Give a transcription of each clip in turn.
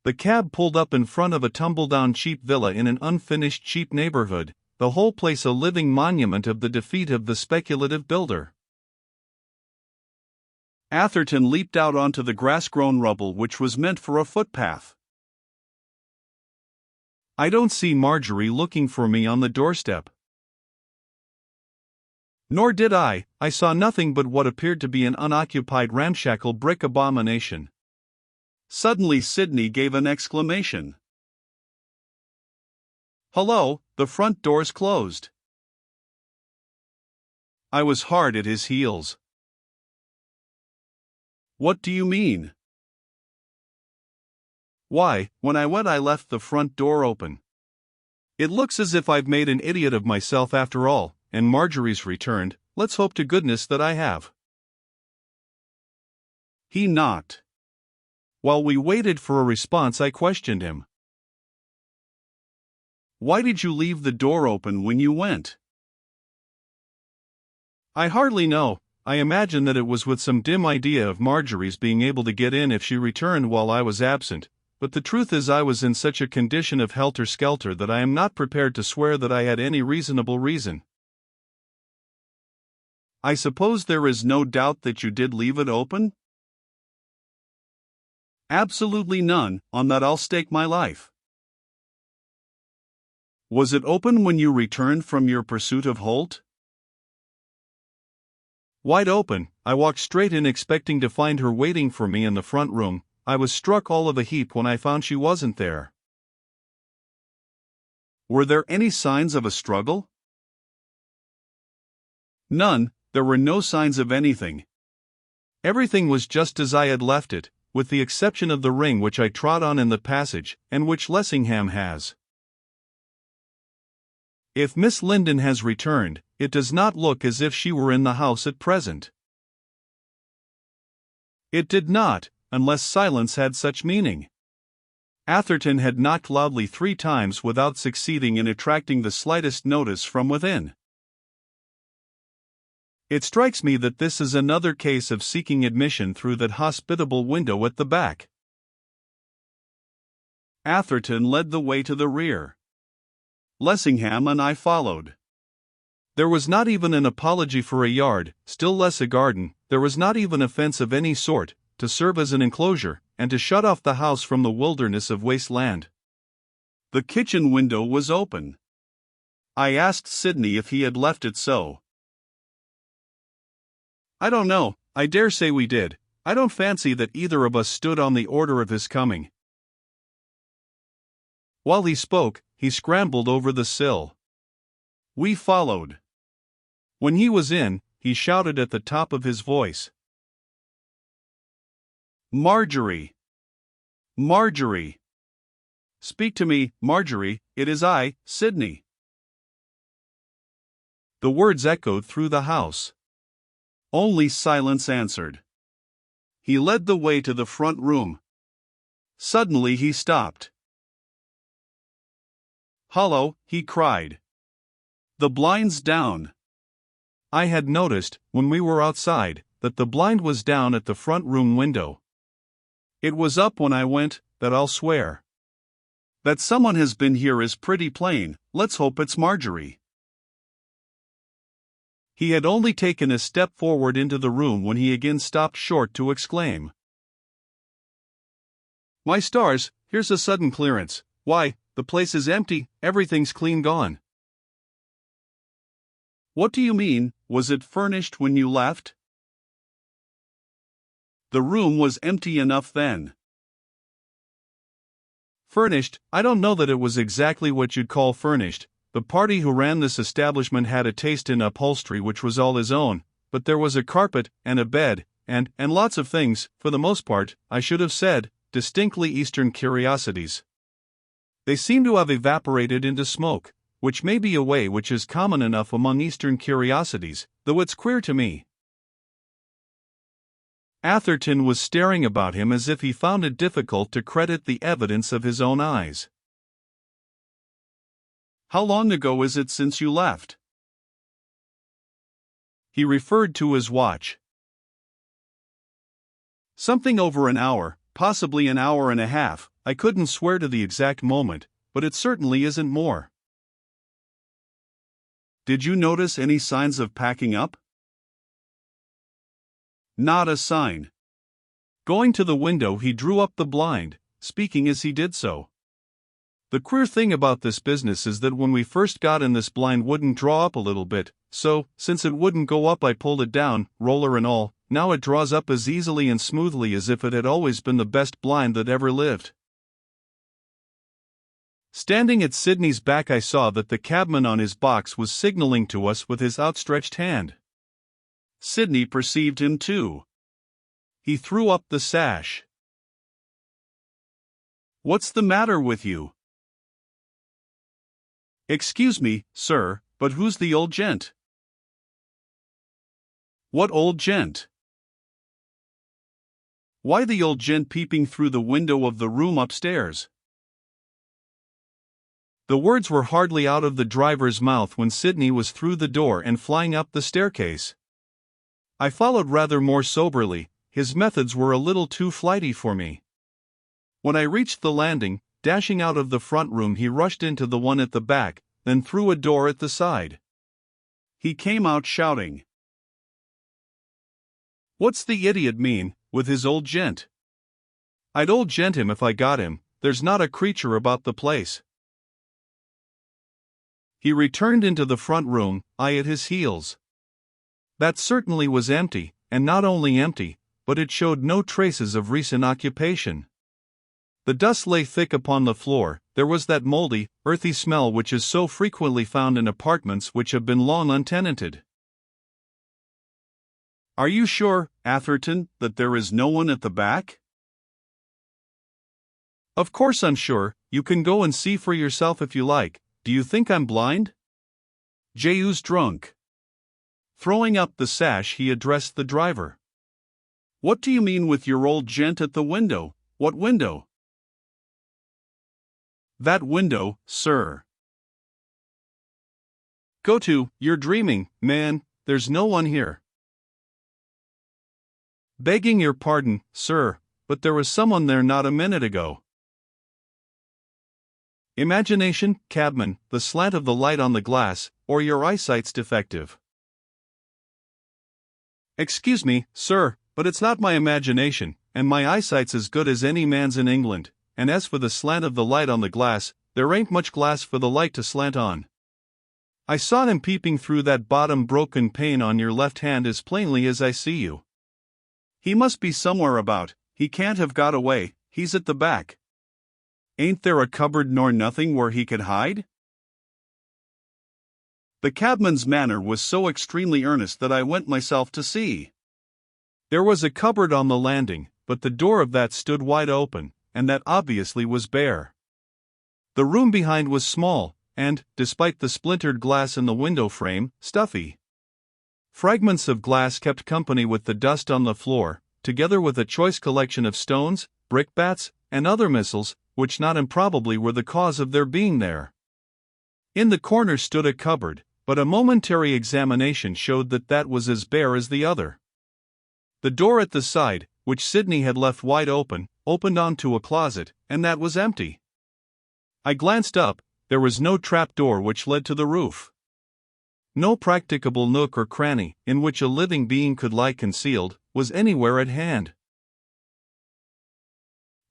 The cab pulled up in front of a tumble-down cheap villa in an unfinished cheap neighborhood, the whole place a living monument of the defeat of the speculative builder. Atherton leaped out onto the grass-grown rubble which was meant for a footpath. I don't see Marjorie looking for me on the doorstep. Nor did I saw nothing but what appeared to be an unoccupied ramshackle brick abomination. Suddenly Sidney gave an exclamation. "Hello, the front door's closed." I was hard at his heels. "What do you mean?" "Why, when I went I left the front door open. It looks as if I've made an idiot of myself after all, and Marjorie's returned. Let's hope to goodness that I have." He knocked. While we waited for a response, I questioned him. "Why did you leave the door open when you went?" "I hardly know. I imagine that it was with some dim idea of Marjorie's being able to get in if she returned while I was absent, but the truth is I was in such a condition of helter-skelter that I am not prepared to swear that I had any reasonable reason." "I suppose there is no doubt that you did leave it open?" "Absolutely none, on that I'll stake my life." "Was it open when you returned from your pursuit of Holt?" "Wide open. I walked straight in expecting to find her waiting for me in the front room. I was struck all of a heap when I found she wasn't there." "Were there any signs of a struggle?" "None, there were no signs of anything. Everything was just as I had left it, with the exception of the ring which I trod on in the passage, and which Lessingham has." "If Miss Linden has returned, it does not look as if she were in the house at present." It did not, unless silence had such meaning. Atherton had knocked loudly 3 times without succeeding in attracting the slightest notice from within. It strikes me that this is another case of seeking admission through that hospitable window at the back. Atherton led the way to the rear. Lessingham and I followed. There was not even an apology for a yard, still less a garden. There was not even a fence of any sort, to serve as an enclosure, and to shut off the house from the wilderness of waste land. The kitchen window was open. I asked Sidney if he had left it so. "I don't know, I dare say we did. I don't fancy that either of us stood on the order of his coming." While he spoke, he scrambled over the sill. We followed. When he was in, he shouted at the top of his voice. "Marjorie! Marjorie! Speak to me, Marjorie, it is I, Sidney." The words echoed through the house. Only silence answered. He led the way to the front room. Suddenly he stopped. "Hollow," he cried. "The blind's down." I had noticed, when we were outside, that the blind was down at the front room window. It was up when I went, that I'll swear. That someone has been here is pretty plain. Let's hope it's Marjorie. He had only taken a step forward into the room when he again stopped short to exclaim, "My stars, here's a sudden clearance. Why, the place is empty, everything's clean gone." "What do you mean? Was it furnished when you left?" "The room was empty enough then." "Furnished? I don't know that it was exactly what you'd call furnished. The party who ran this establishment had a taste in upholstery which was all his own, but there was a carpet, and a bed, and lots of things, for the most part, I should have said, distinctly Eastern curiosities. They seem to have evaporated into smoke, which may be a way which is common enough among Eastern curiosities, though it's queer to me." Atherton was staring about him as if he found it difficult to credit the evidence of his own eyes. "How long ago is it since you left?" He referred to his watch. "Something over an hour, possibly an hour and a half. I couldn't swear to the exact moment, but it certainly isn't more. Did you notice any signs of packing up? Not a sign. Going to the window, he drew up the blind, speaking as he did so. The queer thing about this business is that when we first got in, this blind wouldn't draw up a little bit, so, since it wouldn't go up, I pulled it down, roller and all. Now it draws up as easily and smoothly as if it had always been the best blind that ever lived. Standing at Sidney's back, I saw that the cabman on his box was signaling to us with his outstretched hand. Sidney perceived him too. He threw up the sash. "What's the matter with you?" "Excuse me, sir, but who's the old gent?" "What old gent?" "Why, the old gent peeping through the window of the room upstairs." The words were hardly out of the driver's mouth when Sidney was through the door and flying up the staircase. I followed rather more soberly. His methods were a little too flighty for me. When I reached the landing, dashing out of the front room, he rushed into the one at the back, then through a door at the side. He came out shouting, "What's the idiot mean, with his old gent? I'd old gent him if I got him. There's not a creature about the place." He returned into the front room, I at his heels. That certainly was empty, and not only empty, but it showed no traces of recent occupation. The dust lay thick upon the floor. There was that moldy, earthy smell which is so frequently found in apartments which have been long untenanted. "Are you sure, Atherton, that there is no one at the back?" "Of course I'm sure. You can go and see for yourself if you like. Do you think I'm blind?" "Jayou's drunk." Throwing up the sash, he addressed the driver. "What do you mean with your old gent at the window? What window?" "That window, sir." "Go to, you're dreaming, man, there's no one here." "Begging your pardon, sir, but there was someone there not a minute ago." Imagination, cabman, the slant of the light on the glass, or your eyesight's defective. "Excuse me, sir, but it's not my imagination, and my eyesight's as good as any man's in England, and as for the slant of the light on the glass, there ain't much glass for the light to slant on. I saw him peeping through that bottom broken pane on your left hand as plainly as I see you. He must be somewhere about, he can't have got away, he's at the back. Ain't there a cupboard nor nothing where he could hide?" The cabman's manner was so extremely earnest that I went myself to see. There was a cupboard on the landing, but the door of that stood wide open, and that obviously was bare. The room behind was small, and, despite the splintered glass in the window frame, stuffy. Fragments of glass kept company with the dust on the floor, together with a choice collection of stones, brickbats, and other missiles, which not improbably were the cause of their being there. In the corner stood a cupboard, but a momentary examination showed that that was as bare as the other. The door at the side, which Sidney had left wide open, opened onto a closet, and that was empty. I glanced up. There was no trap door which led to the roof. No practicable nook or cranny, in which a living being could lie concealed, was anywhere at hand.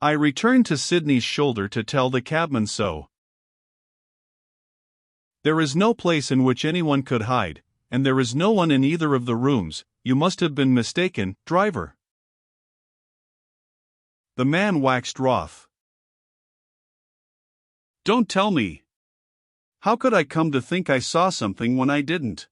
I returned to Sidney's shoulder to tell the cabman so. "There is no place in which anyone could hide, and there is no one in either of the rooms. You must have been mistaken, driver." The man waxed wroth. "Don't tell me. How could I come to think I saw something when I didn't?"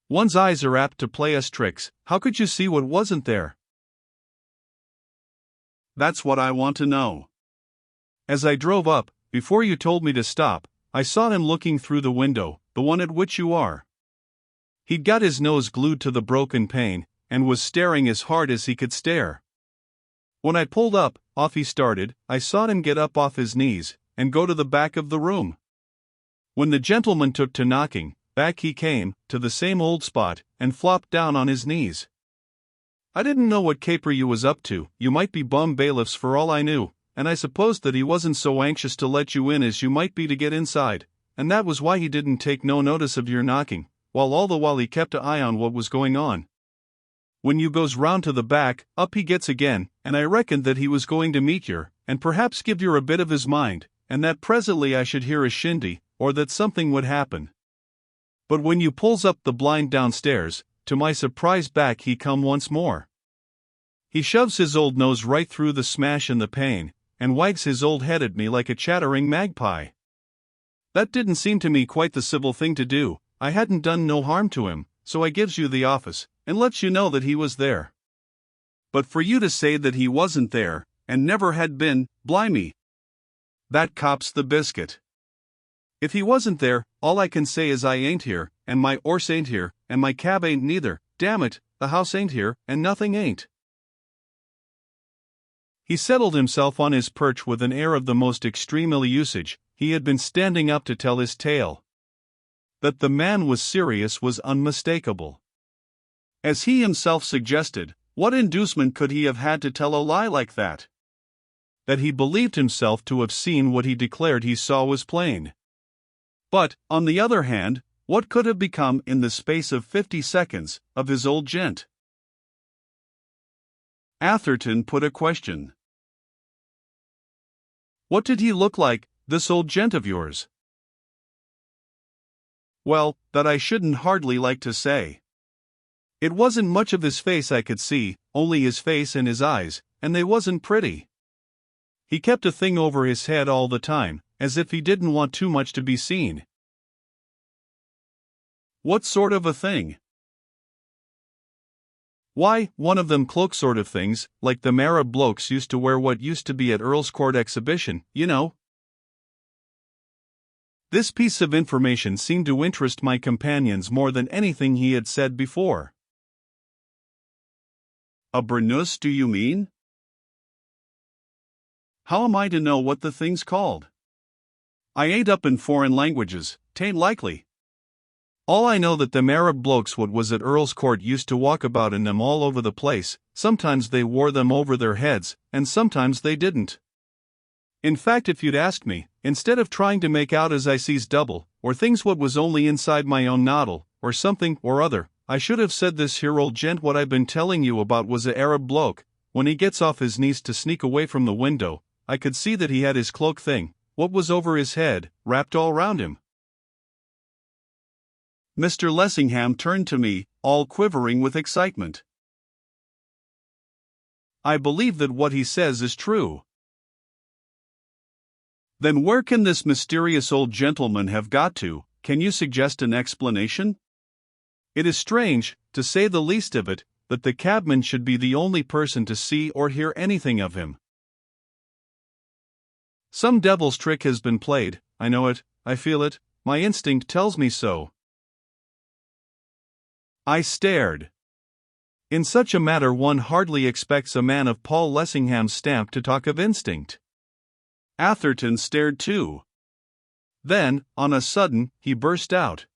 "One's eyes are apt to play us tricks. How could you see what wasn't there?" "That's what I want to know." "As I drove up, before you told me to stop, I saw him looking through the window, the one at which you are. He'd got his nose glued to the broken pane, and was staring as hard as he could stare. When I pulled up, off he started. I saw him get up off his knees, and go to the back of the room. When the gentleman took to knocking, back he came, to the same old spot, and flopped down on his knees. I didn't know what caper you was up to. You might be bum bailiffs for all I knew, and I supposed that he wasn't so anxious to let you in as you might be to get inside, and that was why he didn't take no notice of your knocking, while all the while he kept an eye on what was going on. When you goes round to the back, up he gets again, and I reckoned that he was going to meet yer, and perhaps give yer a bit of his mind, and that presently I should hear a shindy, or that something would happen. But when you pulls up the blind downstairs, to my surprise back he come once more. He shoves his old nose right through the smash in the pane, and wags his old head at me like a chattering magpie. That didn't seem to me quite the civil thing to do. I hadn't done no harm to him, so I gives you the office, and lets you know that he was there. But for you to say that he wasn't there, and never had been, blimey, that cops the biscuit. If he wasn't there, all I can say is I ain't here, and my 'orse ain't here, and my cab ain't neither. Damn it, the house ain't here, and nothing ain't. He settled himself on his perch with an air of the most extreme ill-usage. He had been standing up to tell his tale. That the man was serious was unmistakable. As he himself suggested, what inducement could he have had to tell a lie like that? That he believed himself to have seen what he declared he saw was plain. But, on the other hand, what could have become in the space of 50 seconds, of his old gent? Atherton put a question. What did he look like, this old gent of yours? Well, that I shouldn't hardly like to say. It wasn't much of his face I could see, only his face and his eyes, and they wasn't pretty. He kept a thing over his head all the time, as if he didn't want too much to be seen. What sort of a thing? Why, one of them cloak sort of things, like the Arab blokes used to wear what used to be at Earl's Court Exhibition, you know. This piece of information seemed to interest my companions more than anything he had said before. A burnous, do you mean? How am I to know what the thing's called? I ain't up in foreign languages, 'tain't likely. All I know that them Arab blokes what was at Earl's Court used to walk about in them all over the place. Sometimes they wore them over their heads, and sometimes they didn't. In fact, if you'd asked me, instead of trying to make out as I sees double, or things what was only inside my own noddle, or something or other, I should have said this here old gent what I've been telling you about was a Arab bloke. When he gets off his knees to sneak away from the window, I could see that he had his cloak thing, what was over his head, wrapped all round him. Mr. Lessingham turned to me, all quivering with excitement. I believe that what he says is true. Then where can this mysterious old gentleman have got to? Can you suggest an explanation? It is strange, to say the least of it, that the cabman should be the only person to see or hear anything of him. Some devil's trick has been played. I know it, I feel it, my instinct tells me so. I stared. In such a matter one hardly expects a man of Paul Lessingham's stamp to talk of instinct. Atherton stared too. Then, on a sudden, he burst out.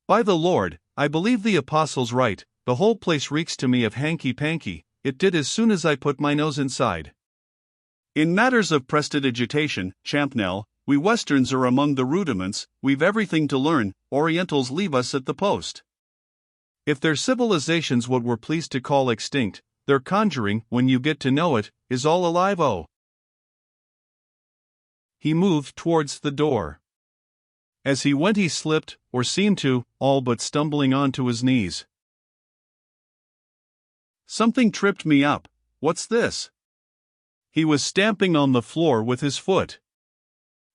By the Lord, I believe the apostle's right, the whole place reeks to me of hanky-panky. It did as soon as I put my nose inside. In matters of prestidigitation, Champnell, we Westerns are among the rudiments. We've everything to learn. Orientals leave us at the post. If their civilization's what we're pleased to call extinct, their conjuring, when you get to know it, is all alive-o. He moved towards the door. As he went he slipped, or seemed to, all but stumbling onto his knees. Something tripped me up. What's this? He was stamping on the floor with his foot.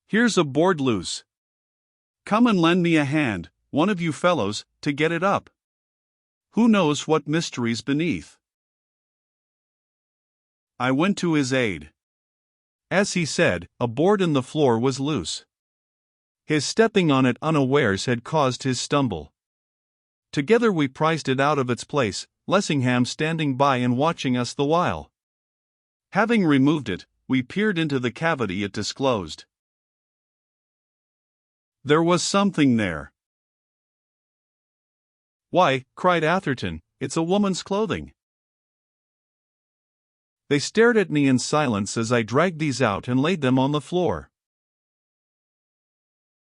Here's a board loose. Come and lend me a hand, one of you fellows, to get it up. Who knows what mystery's beneath? I went to his aid. As he said, a board in the floor was loose. His stepping on it unawares had caused his stumble. Together we prized it out of its place, Lessingham standing by and watching us the while. Having removed it, we peered into the cavity it disclosed. There was something there. Why, cried Atherton, it's a woman's clothing. They stared at me in silence as I dragged these out and laid them on the floor.